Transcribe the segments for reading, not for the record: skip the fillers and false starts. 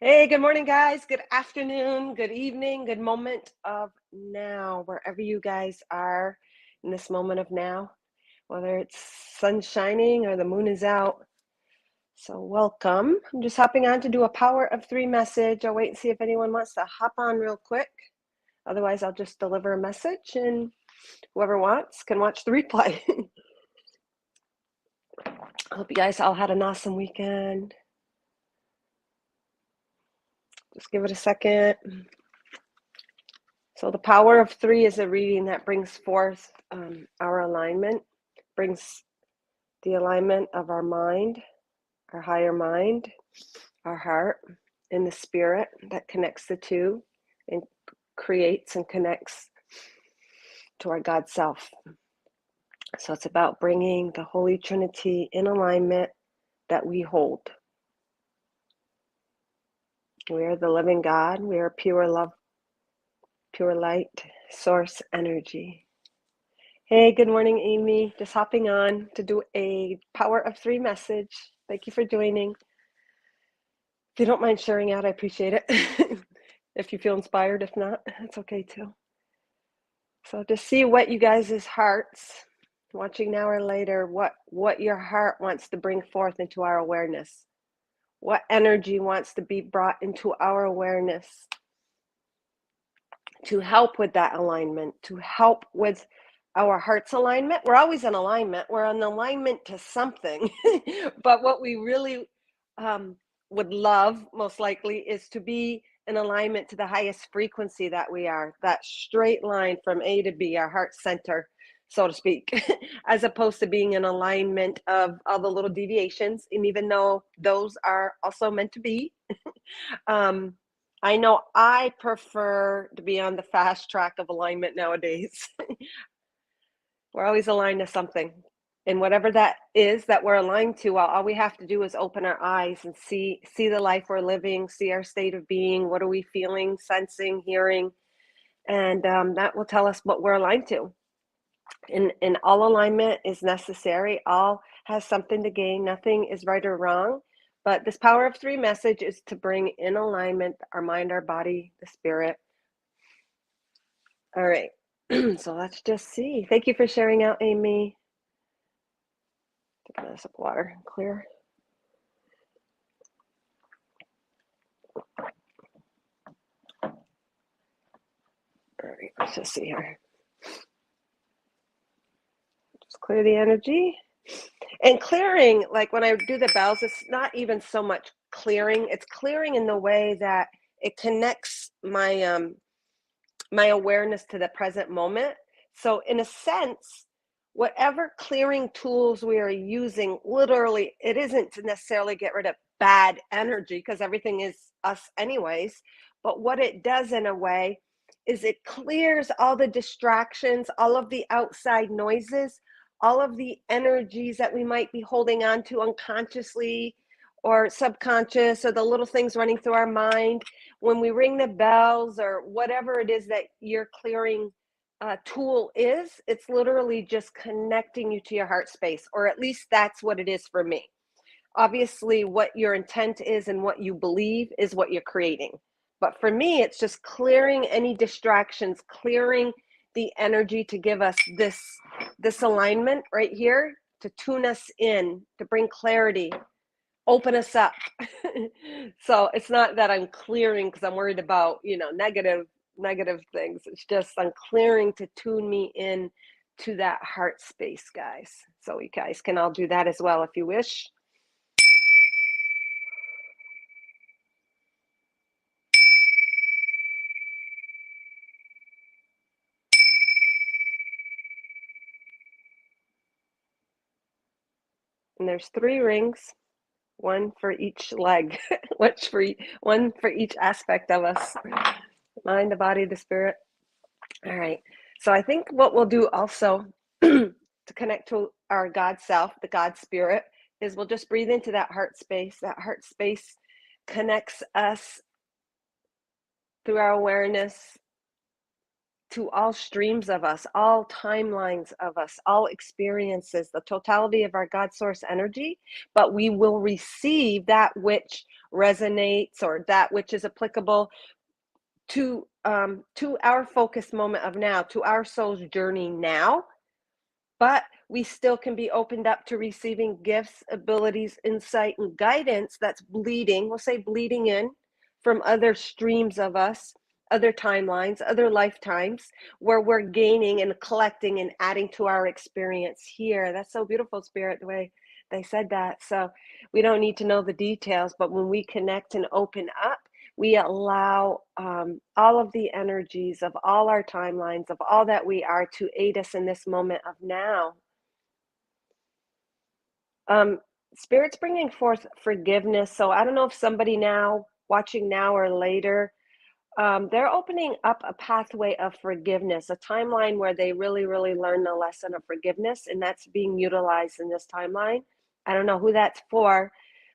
Hey, good morning, guys. Good afternoon, good evening, good moment of now, wherever you guys are in this moment of now, whether it's sun shining or the moon is out. So, welcome. I'm just hopping on to do a power of three message. I'll wait and see if anyone wants to hop on real quick. Otherwise, I'll just deliver a message and whoever wants can watch the replay. I hope you guys all had an awesome weekend. Just give it a second. So the power of three is a reading that brings forth our alignment, brings the alignment of our mind, our higher mind, our heart, and the spirit that connects the two and creates and connects to our God self. So it's about bringing the Holy Trinity in alignment that we hold. We are the living God. We are pure love, pure light, source energy. Hey, good morning, Amy. Just hopping on to do a power of three message. Thank you for joining. If you don't mind sharing out, I appreciate it. If you feel inspired, if not, it's okay too. So just see what you guys' hearts, watching now or later, what your heart wants to bring forth into our awareness. What energy wants to be brought into our awareness to help with that alignment, to help with our heart's alignment. We're always in alignment. We're in alignment to something. But what we really would love, most likely, is to be in alignment to the highest frequency that we are, that straight line from A to B, our heart center, so to speak, as opposed to being in alignment of all the little deviations. And even though those are also meant to be, I know I prefer to be on the fast track of alignment nowadays. We're always aligned to something. And whatever that is that we're aligned to, all we have to do is open our eyes and see the life we're living, see our state of being, what are we feeling, sensing, hearing, and that will tell us what we're aligned to. And all alignment is necessary. All has something to gain. Nothing is right or wrong. But this power of three message is to bring in alignment our mind, our body, the spirit. All right. So let's just see. Thank you for sharing out, Amy. Take a sip of water. Clear. All right. Let's just see here. Just clear the energy. And clearing, like when I do the bells, it's not even so much clearing. It's clearing in the way that it connects my awareness to the present moment. So in a sense, whatever clearing tools we are using, literally, it isn't to necessarily get rid of bad energy because everything is us anyways. But what it does in a way is it clears all the distractions, all of the outside noises, all of the energies that we might be holding on to unconsciously or subconscious, or the little things running through our mind when we ring the bells or whatever it is that your clearing tool is. It's literally just connecting you to your heart space, or at least that's what it is for me. Obviously, what your intent is and what you believe is what you're creating. But for me, it's just clearing any distractions, clearing the energy to give us this alignment right here, to tune us in, to bring clarity, open us up. So it's not that I'm clearing because I'm worried about, negative things. It's just I'm clearing to tune me in to that heart space, guys. So you guys can all do that as well if you wish. And there's 3 rings, one for each leg, one for each aspect of us: mind, the body, the spirit. All right. So I think what we'll do also to connect to our God self, the God spirit, is we'll just breathe into that heart space. That heart space connects us through our awareness to all streams of us, all timelines of us, all experiences, the totality of our God source energy, but we will receive that which resonates or that which is applicable to our focus moment of now, to our soul's journey now. But we still can be opened up to receiving gifts, abilities, insight, and guidance that's bleeding, we'll say bleeding in from other streams of us, other timelines, other lifetimes, where we're gaining and collecting and adding to our experience here. That's so beautiful, Spirit, the way they said that. So we don't need to know the details, but when we connect and open up, we allow all of the energies of all our timelines, of all that we are, to aid us in this moment of now. Spirit's bringing forth forgiveness. So I don't know if somebody now, watching now or later, they're opening up a pathway of forgiveness, a timeline where they really, really learn the lesson of forgiveness, and that's being utilized in this timeline. I don't know who that's for,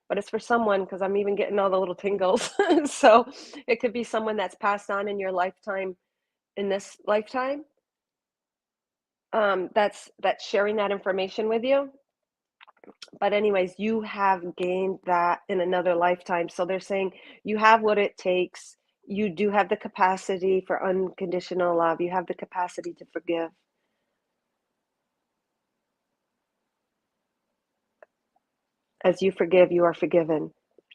but it's for someone, because I'm even getting all the little tingles. So it could be someone that's passed on in your lifetime, in this lifetime, that's sharing that information with you. But anyways, you have gained that in another lifetime. So they're saying you have what it takes. You do have the capacity for unconditional love. You have the capacity to forgive. As you forgive, you are forgiven.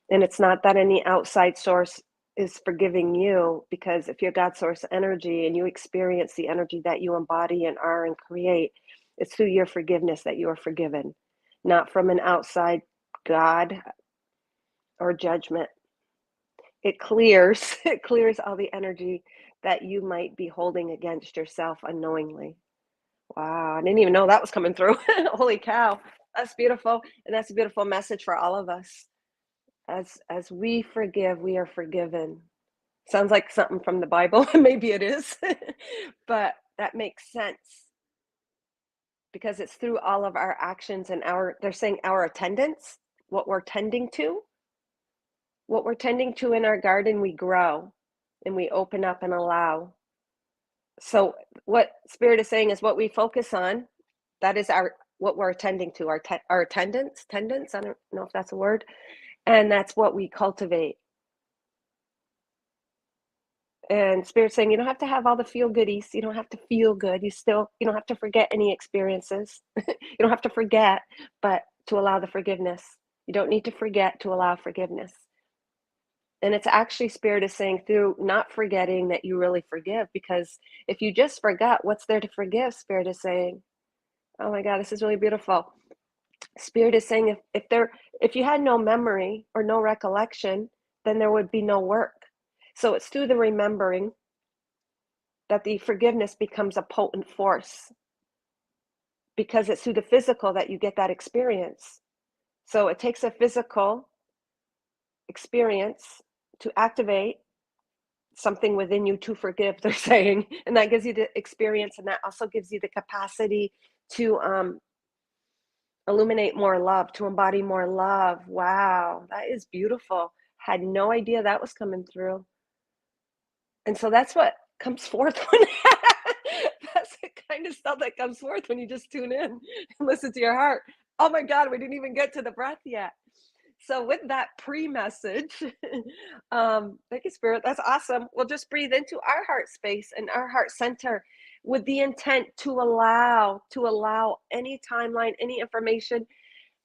And it's not that any outside source is forgiving you, because if you're God source energy and you experience the energy that you embody and are and create, it's through your forgiveness that you are forgiven, not from an outside God or judgment. It clears it clears all the energy that you might be holding against yourself unknowingly. Wow, I didn't even know that was coming through. Holy cow. That's beautiful. And that's a beautiful message for all of us. As we forgive, we are forgiven. Sounds like something from the Bible. Maybe it is. But that makes sense, because it's through all of our actions and they're saying our attendance, what we're tending to. What we're tending to in our garden, we grow and we open up and allow. So what Spirit is saying is what we focus on, that is what we're attending to, our attendance, I don't know if that's a word, and that's what we cultivate. And Spirit's saying you don't have to have all the feel goodies. You don't have to feel good. You don't have to forget any experiences. You don't have to forget, but to allow the forgiveness. You don't need to forget to allow forgiveness. And it's actually, Spirit is saying, through not forgetting, that you really forgive. Because if you just forgot, what's there to forgive? Spirit is saying, oh my God, this is really beautiful. Spirit is saying, if you had no memory or no recollection, then there would be no work. So it's through the remembering that the forgiveness becomes a potent force, because it's through the physical that you get that experience. So it takes a physical experience to activate something within you to forgive, they're saying, and that gives you the experience, and that also gives you the capacity to illuminate more love, to embody more love. Wow, that is beautiful. Had no idea that was coming through. And so that's what comes forth when that's the kind of stuff that comes forth when you just tune in and listen to your heart. Oh my God, we didn't even get to the breath yet. So with that pre-message, thank you, Spirit. That's awesome. We'll just breathe into our heart space and our heart center with the intent to allow any timeline, any information,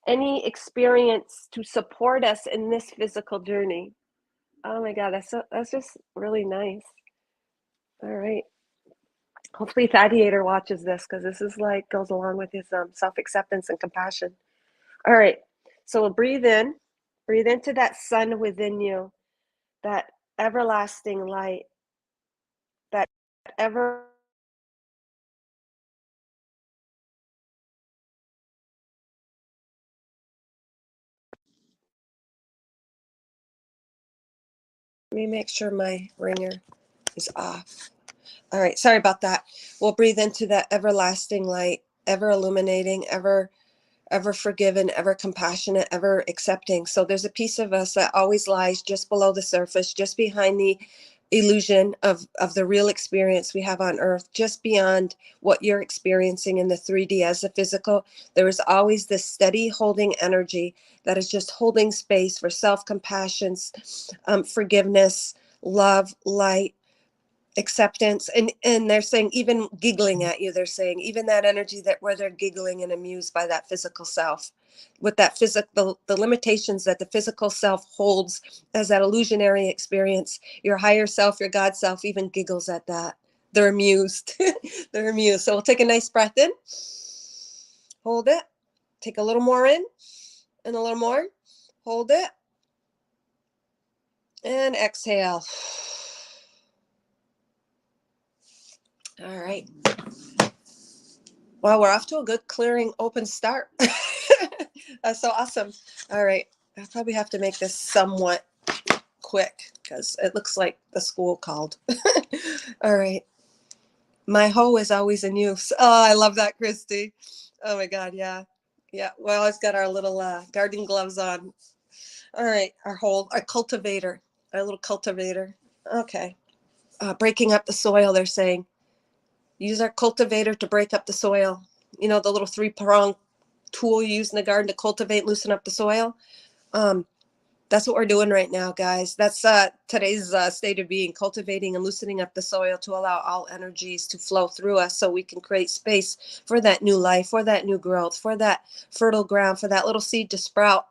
any experience to support us in this physical journey. Oh my God, that's just really nice. All right. Hopefully Thaddeator watches this, because this is like goes along with his self-acceptance and compassion. All right. So we'll breathe in. Breathe into that sun within you, that everlasting light, that ever. Let me make sure my ringer is off. All right, sorry about that. We'll breathe into that everlasting light, ever illuminating, ever forgiven, ever compassionate, ever accepting. So there's a piece of us that always lies just below the surface, just behind the illusion of the real experience we have on earth, just beyond what you're experiencing in the 3D as the physical. There is always this steady holding energy that is just holding space for self-compassion, forgiveness, love, light, acceptance. And they're saying, even giggling at you, they're saying even that energy, that where they're giggling and amused by that physical self, with that physical, the limitations that the physical self holds as that illusionary experience. Your higher self, your God self, even giggles at that. They're amused. They're amused. So we'll take a nice breath in, hold it, take a little more in, and a little more, hold it, and exhale. All right. Well, we're off to a good clearing open start. That's so awesome. All right. I'll probably have to make this somewhat quick because it looks like the school called. All right. My hoe is always in use. Oh, I love that, Christy. Oh my God. Yeah. Yeah. We always got our little garden gloves on. All right. Our cultivator, our little cultivator. Okay. Breaking up the soil, they're saying. Use our cultivator to break up the soil. You know, the little 3-prong tool you use in the garden to cultivate, loosen up the soil. That's what we're doing right now, guys. That's today's state of being, cultivating and loosening up the soil to allow all energies to flow through us so we can create space for that new life, for that new growth, for that fertile ground, for that little seed to sprout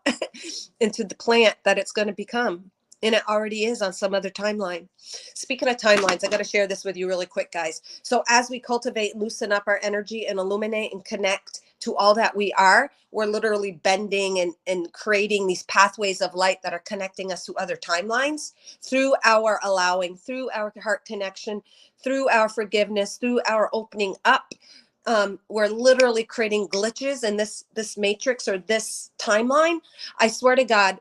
into the plant that it's going to become. And it already is on some other timeline. Speaking of timelines, I got to share this with you really quick, guys. So as we cultivate, loosen up our energy and illuminate and connect to all that we are, we're literally bending and creating these pathways of light that are connecting us to other timelines through our allowing, through our heart connection, through our forgiveness, through our opening up. We're literally creating glitches in this matrix or this timeline. I swear to God,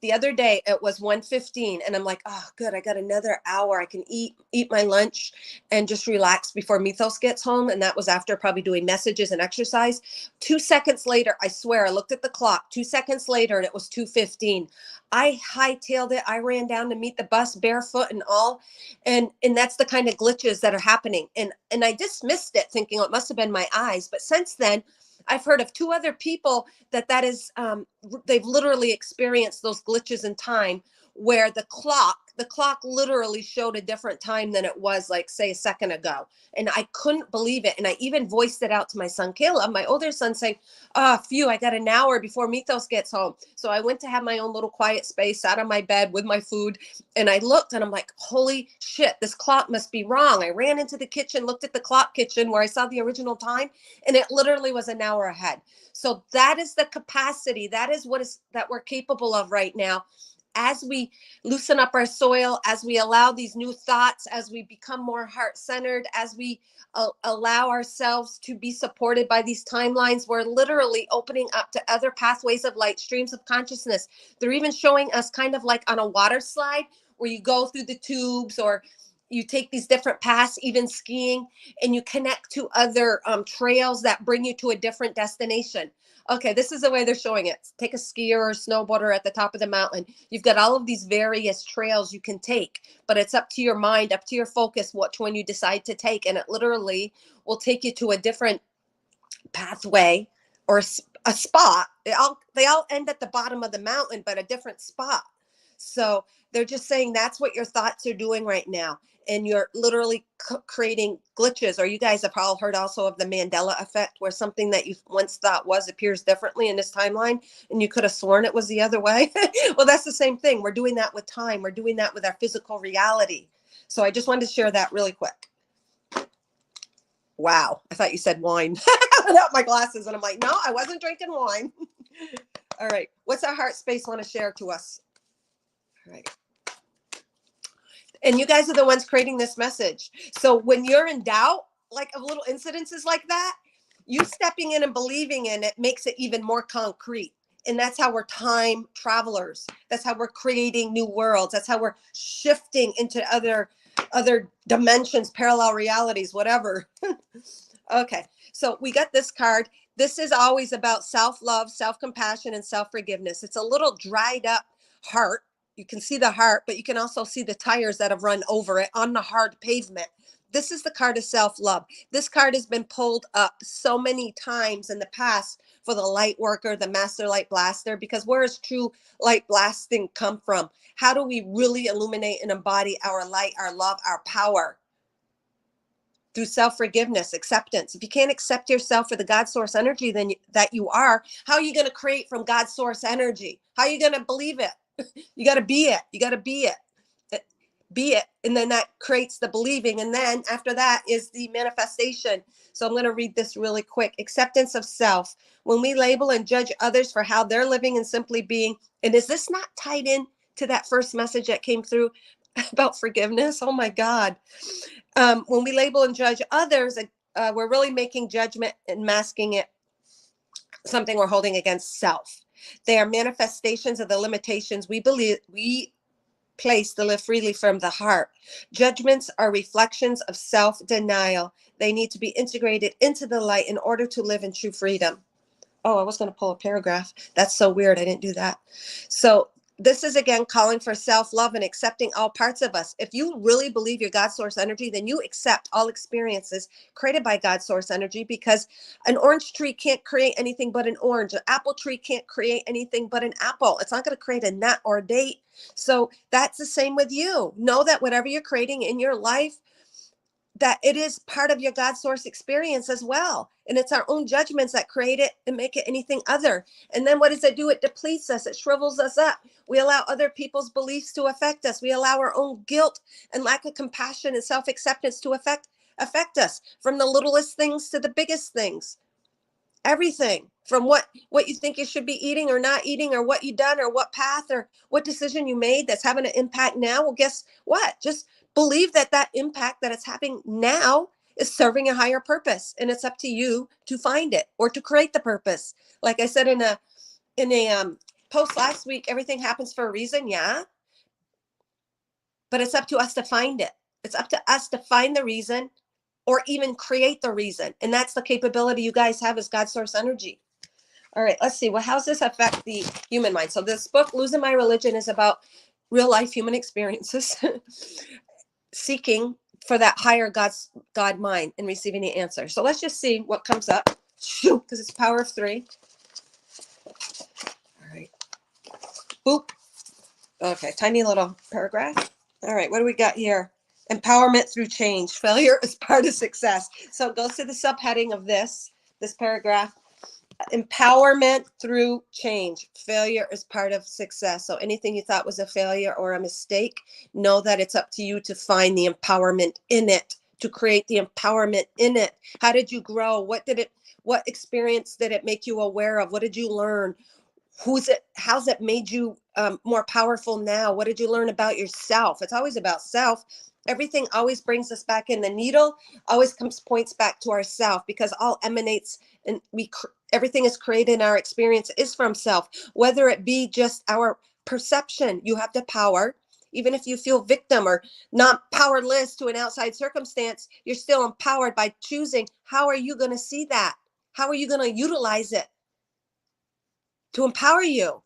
the other day it was 1:15 and I'm like, oh good, I got another hour. I can eat my lunch and just relax before Mythos gets home. And that was after probably doing messages and exercise. 2 seconds later, I swear I looked at the clock, 2 seconds later, and it was 2:15. I hightailed it. I ran down to meet the bus barefoot and all. And that's the kind of glitches that are happening. And I dismissed it thinking, oh, it must have been my eyes. But since then, I've heard of 2 other people that is they've literally experienced those glitches in time where the clock literally showed a different time than it was, like, say, a second ago. And I couldn't believe it. And I even voiced it out to my son Caleb, my older son, saying, oh phew, I got an hour before Mythos gets home. So I went to have my own little quiet space, sat on my bed with my food, and I looked and I'm like, holy shit, this clock must be wrong. I ran into the kitchen, looked at the clock kitchen where I saw the original time, and it literally was an hour ahead. So that is the capacity. That is what is that we're capable of right now. As we loosen up our soil, as we allow these new thoughts, as we become more heart-centered, as we allow ourselves to be supported by these timelines, we're literally opening up to other pathways of light, streams of consciousness. They're even showing us kind of like on a water slide where you go through the tubes, or you take these different paths, even skiing, and you connect to other trails that bring you to a different destination. Okay, this is the way they're showing it. Take a skier or a snowboarder at the top of the mountain. You've got all of these various trails you can take, but it's up to your mind, up to your focus, which one you decide to take. And it literally will take you to a different pathway or a spot. They all end at the bottom of the mountain, but a different spot. So they're just saying that's what your thoughts are doing right now. And you're literally creating glitches. Or you guys have all heard also of the Mandela effect, where something that you once thought was appears differently in this timeline, and you could have sworn it was the other way. Well, that's the same thing. We're doing that with time. We're doing that with our physical reality. So I just wanted to share that really quick. Wow. I thought you said wine. Without my glasses. And I'm like, no, I wasn't drinking wine. All right. What's our heart space want to share to us? All right. And you guys are the ones creating this message. So when you're in doubt, like of little incidences like that, you stepping in and believing in it makes it even more concrete. And that's how we're time travelers. That's how we're creating new worlds. That's how we're shifting into other dimensions, parallel realities, whatever. Okay. So we got this card. This is always about self-love, self-compassion, and self-forgiveness. It's a little dried up heart. you can see the heart, but you can also see the tires that have run over it on the hard pavement. This is the card of self-love. This card has been pulled up so many times in the past for the light worker, the master light blaster, because where does true light blasting come from? How do we really illuminate and embody our light, our love, our power? Through self-forgiveness, acceptance. If you can't accept yourself for the God source energy then that you are, how are you going to create from God source energy? How are you going to believe it? You got to be it. You got to be it. Be it. And then that creates the believing. And then after that is the manifestation. So I'm going to read this really quick. Acceptance of self. When we label and judge others for how they're living and simply being, and is this not tied in to that first message that came through about forgiveness? Oh my God. When we label and judge others, we're really making judgment and masking it, something we're holding against self. They are manifestations of the limitations we believe we place to live freely from the heart. Judgments are reflections of self-denial. They need to be integrated into the light in order to live in true freedom. Oh, I was going to pull a paragraph. That's so weird. I didn't do that. So this is again calling for self-love and accepting all parts of us. If you really believe you're God source energy, then you accept all experiences created by God source energy, because an orange tree can't create anything but an orange. An apple tree can't create anything but an apple. It's not going to create a nut or a date. So that's the same with you. Know that whatever you're creating in your life, that it is part of your God source experience as well. And it's our own judgments that create it and make it anything other. And then what does it do? It depletes us. It shrivels us up. We allow other people's beliefs to affect us. We allow our own guilt and lack of compassion and self-acceptance to affect us, from the littlest things to the biggest things. Everything from what you think you should be eating or not eating, or what you done, or what path or what decision you made that's having an impact now. Well, guess what? Just believe that that impact that it's having now is serving a higher purpose, and it's up to you to find it or to create the purpose. Like I said in a post last week, everything happens for a reason. Yeah, but it's up to us to find it. It's up to us to find the reason, or even create the reason. And that's the capability you guys have as God source energy. All right, let's see. Well, how does this affect the human mind? So this book, Losing My Religion, is about real life human experiences, seeking for that higher God mind and receiving the answer. So let's just see what comes up, because it's power of 3. All right. Boop. Okay, tiny little paragraph. All right, what do we got here? Empowerment through change. Failure is part of success. So it goes to the subheading of this paragraph. Empowerment through change. Failure is part of success. So anything you thought was a failure or a mistake, know that it's up to you to find the empowerment in it, to create the empowerment in it. How did you grow? What experience did it make you aware of? What did you learn? How's it made you more powerful now? What did you learn about yourself? It's always about self. Everything always brings us back in. The needle always points back to ourself, because all emanates, and everything is created in our experience is from self, whether it be just our perception. You have the power. Even if you feel victim or not powerless to an outside circumstance, you're still empowered by choosing. How are you going to see that? How are you going to utilize it to empower you?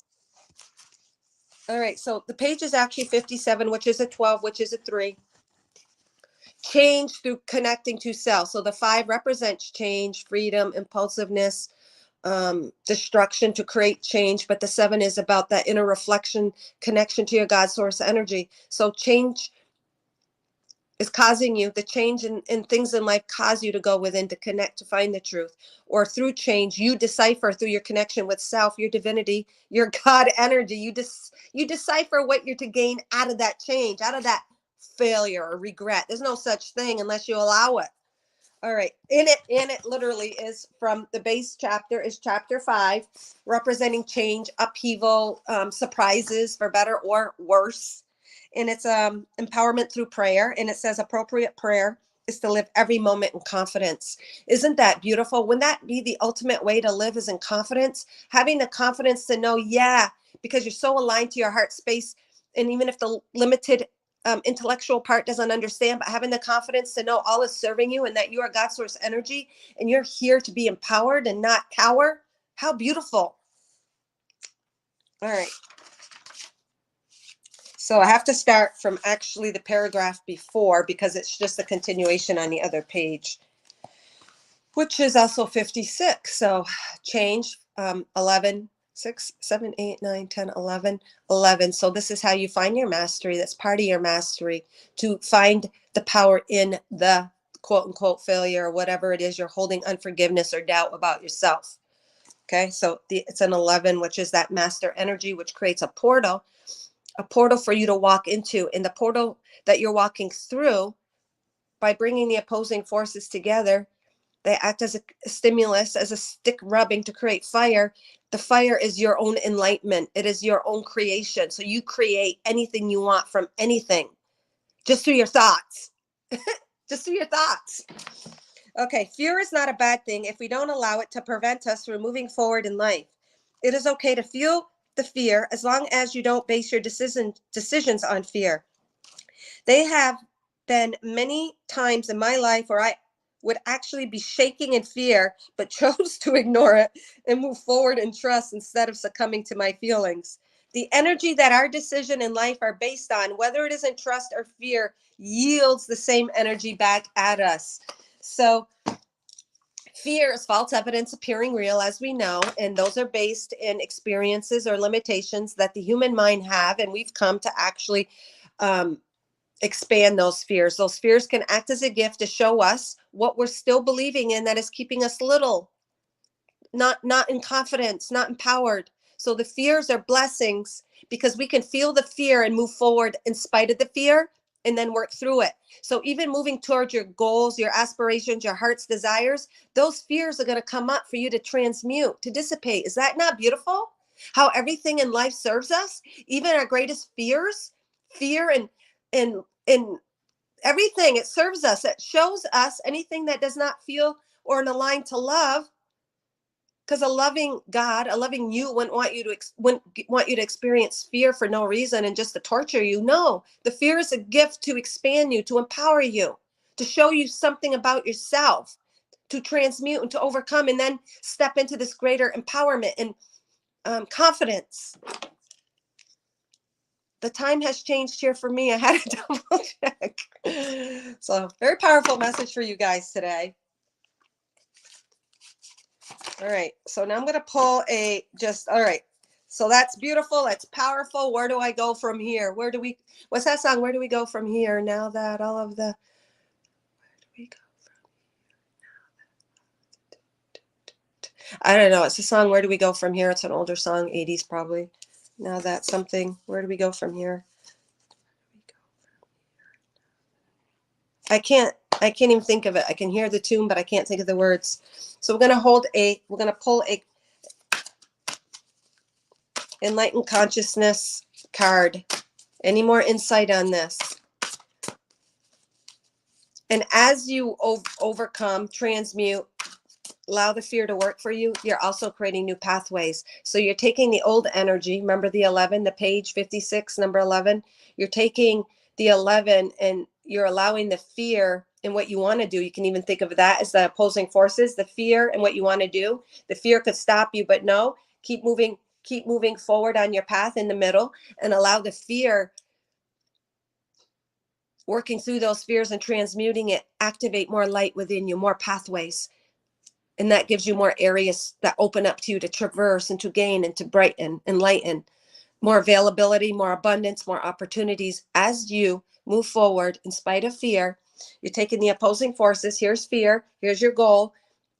All right, so the page is actually 57, which is a 12, which is a 3. Change through connecting to self. So the 5 represents change, freedom, impulsiveness, destruction to create change. But the 7 is about that inner reflection, connection to your God source energy. So change is causing you, the change in things in life cause you to go within, to connect, to find the truth. Or through change, you decipher through your connection with self, your divinity, your God energy. You decipher what you're to gain out of that change, out of that failure or regret. There's no such thing unless you allow it. All right. In it literally is from the base chapter is chapter 5, representing change, upheaval, surprises for better or worse. And it's empowerment through prayer. And it says appropriate prayer is to live every moment in confidence. Isn't that beautiful? Wouldn't that be the ultimate way to live, is in confidence? Having the confidence to know, yeah, because you're so aligned to your heart space. And even if the limited intellectual part doesn't understand, but having the confidence to know all is serving you and that you are God source energy and you're here to be empowered and not cower. How beautiful. All right. So I have to start from actually the paragraph before because it's just a continuation on the other page, which is also 56. So change 11, 6, 7, 8, 9, 10, 11, 11. So this is how you find your mastery. That's part of your mastery, to find the power in the quote unquote failure or whatever it is you're holding unforgiveness or doubt about yourself. Okay, so it's an 11, which is that master energy, which creates a portal for you to walk into. And the portal that you're walking through, by bringing the opposing forces together, they act as a stimulus, as a stick rubbing to create fire. The fire is your own enlightenment. It is your own creation. So you create anything you want from anything, just through your thoughts. Just through your thoughts. Okay, fear is not a bad thing if we don't allow it to prevent us from moving forward in life. It is okay to feel the fear as long as you don't base your decisions on fear. They have been many times in my life where I would actually be shaking in fear, but chose to ignore it and move forward in trust instead of succumbing to my feelings. The energy that our decision in life are based on, whether it is in trust or fear, yields the same energy back at us. So fear is false evidence appearing real, as we know, and those are based in experiences or limitations that the human mind have, and we've come to actually expand those fears. Those fears can act as a gift to show us what we're still believing in that is keeping us little, not in confidence, not empowered. So the fears are blessings because we can feel the fear and move forward in spite of the fear and then work through it. So even moving towards your goals, your aspirations, your heart's desires, those fears are going to come up for you to transmute, to dissipate. Is that not beautiful? How everything in life serves us, even our greatest fears, fear and everything, it serves us. It shows us anything that does not feel or align to love. Because a loving God, a loving you, wouldn't want you to experience fear for no reason and just to torture you. No, the fear is a gift to expand you, to empower you, to show you something about yourself, to transmute and to overcome, and then step into this greater empowerment and confidence. The time has changed here for me. I had to double check. So very powerful message for you guys today. All right, so now I'm going to pull all right. So that's beautiful. That's powerful. Where do I go from here? What's that song? Where do we go from here? Now that all of the, where do we go from? I don't know. It's a song, Where Do We Go From Here? It's an older song, 80s probably. Now that something, where do we go from here? I can't even think of it. I can hear the tune, but I can't think of the words. So we're going to pull a Enlightened Consciousness card. Any more insight on this? And as you overcome, transmute, allow the fear to work for you, you're also creating new pathways. So you're taking the old energy, remember the 11, the page 56, number 11, you're taking the 11 and you're allowing the fear and what you want to do. You can even think of that as the opposing forces, the fear and what you want to do. The fear could stop you, but no, keep moving forward on your path in the middle and allow the fear, working through those fears and transmuting it, activate more light within you, more pathways. And that gives you more areas that open up to you to traverse and to gain and to brighten, enlighten, more availability, more abundance, more opportunities. As you move forward in spite of fear, you're taking the opposing forces. Here's fear, here's your goal,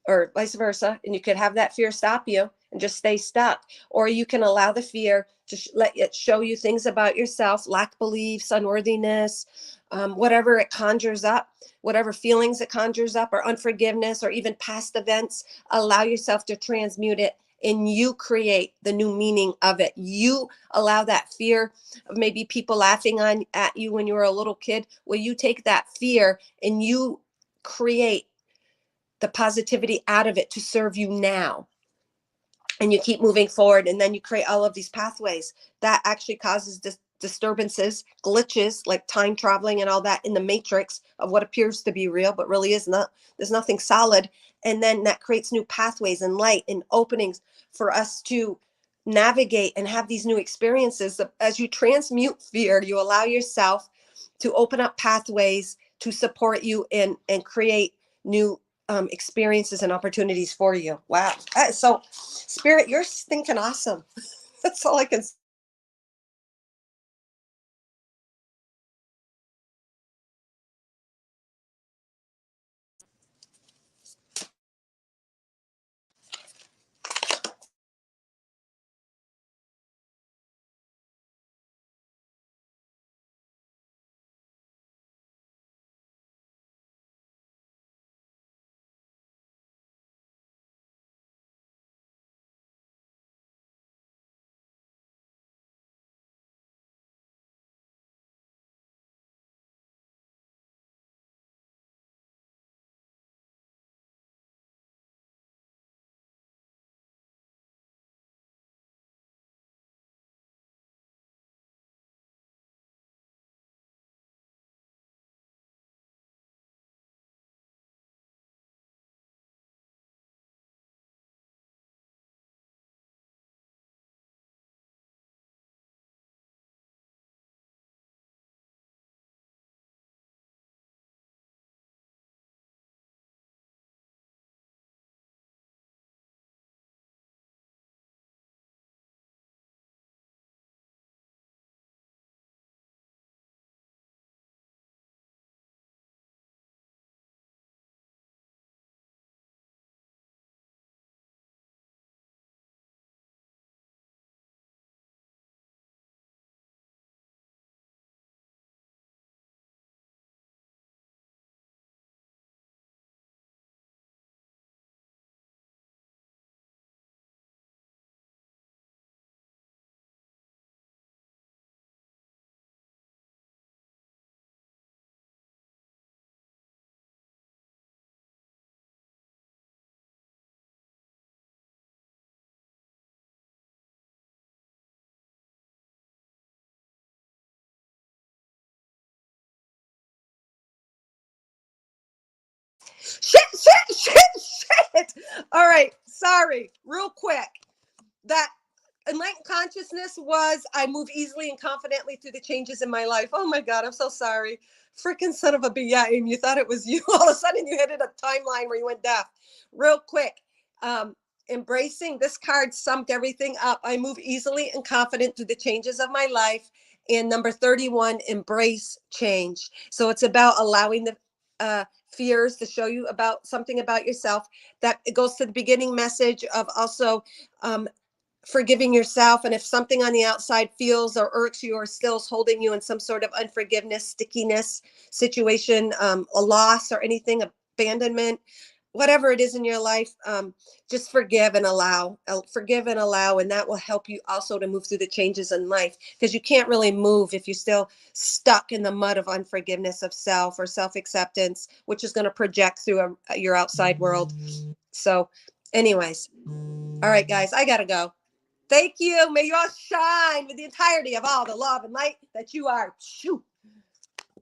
or vice versa. And you could have that fear stop you and just stay stuck. Or you can allow the fear to let it show you things about yourself, lack beliefs, unworthiness, whatever it conjures up, whatever feelings it conjures up, or unforgiveness, or even past events. Allow yourself to transmute it and you create the new meaning of it. You allow that fear of maybe people laughing at you when you were a little kid. Well, you take that fear and you create the positivity out of it to serve you now. And you keep moving forward, and then you create all of these pathways that actually causes disturbances, glitches, like time traveling and all that in the matrix of what appears to be real, but really is not. There's nothing solid. And then that creates new pathways and light and openings for us to navigate and have these new experiences. As you transmute fear, you allow yourself to open up pathways to support you and create new experiences and opportunities for you. Wow. So, Spirit, you're stinking awesome. That's all I can say. Shit. All right. Sorry. Real quick. That enlightened consciousness was I move easily and confidently through the changes in my life. Oh my God, I'm so sorry. Freaking son of a bitch. Yeah, Amy, you thought it was you. All of a sudden you hit a timeline where you went deaf. Real quick. Um, Embracing this card summed everything up. I move easily and confident through the changes of my life. And number 31, embrace change. So it's about allowing the fears to show you about something about yourself. That it goes to the beginning message of also um, forgiving yourself. And if something on the outside feels or irks you or still is holding you in some sort of unforgiveness, stickiness situation, a loss or anything, abandonment, whatever it is in your life, just forgive and allow. Forgive and allow, and that will help you also to move through the changes in life, because you can't really move if you're still stuck in the mud of unforgiveness of self or self-acceptance, which is going to project through your outside world. So anyways, all right, guys, I gotta go. Thank you. May you all shine with the entirety of all the love and light that you are. Shoo.